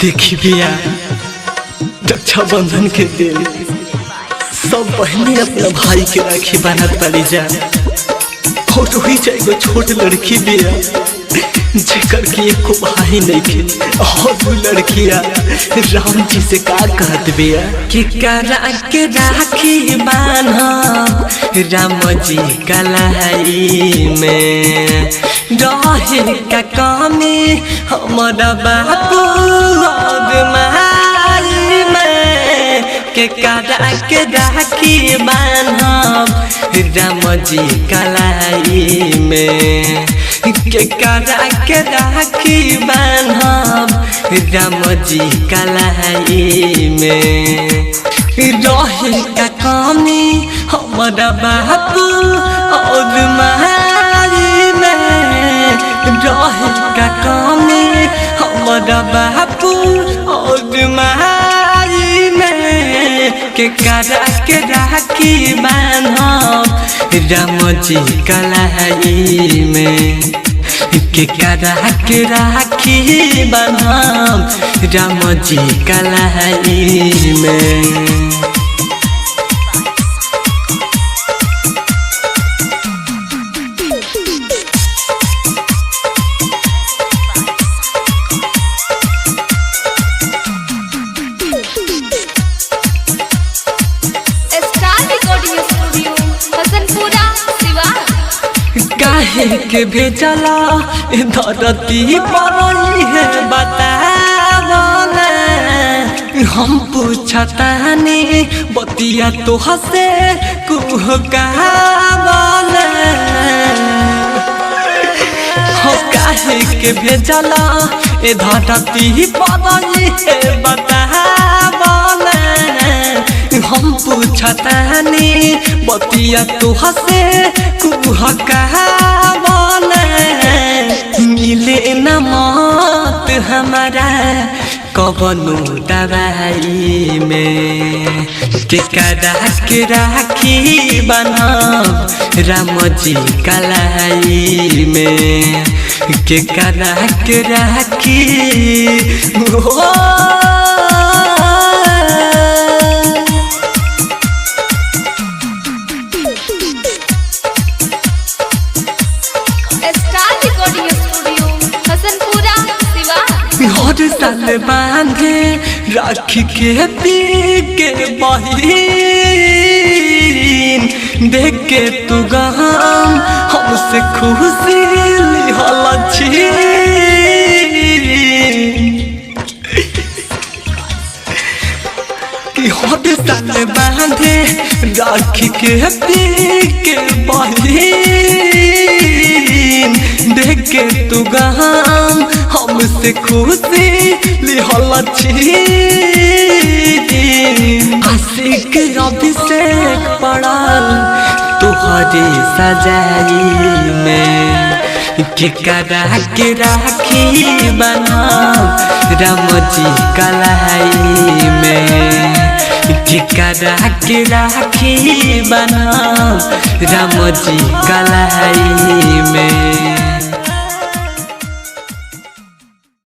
देखी भैया रक्षाबंधन के दिन सब बहने अपना भाई के राखी बांधत तारी जा और वही एगो छोट लड़की बिया जेकर के एको भाई नहीं के और वो लड़किया राम जी से का कहत बिया कि करा के राखी बांधब राम जी कलाई में रहे का कमी हमारा बापू और माई में के करा के राखी बांधब राम जी कलाई में के करा के राखी बांधब राम जी कलाई में रहे का कमी हमारा बापू और माई में रहे का कमी हमारा बापू और माई में के करा के राखी बांधब राम जी कलाई में के करा के राखी बांधब राम जी कलाई में। काहे के भेजला धरती पर है बतावना हम पूछतानी बतिया तो हसे कुहकावना हो काहे के भेजला धरती पर है बतावना हम पूछतानी बतिया तो हसे कुहकावना मिले न मौत हमारा कवनो दवाई में के करा के राखी बांधब राम जी कलाई में के करा के राखी हर साल बांधे राखी के पी के बहिन देख के तू गम हमसे खुशी लिहल छी कि हर साल बांधे राखी के पी के बहिन देख के तू गम हमसे खुशी लिहल छी आशिक अभिषेक पड़ल तुहरे सजाई में के करा के राखी बांधब राम जी कलाई में के करा के राखी बांधब राम जी कलाई में।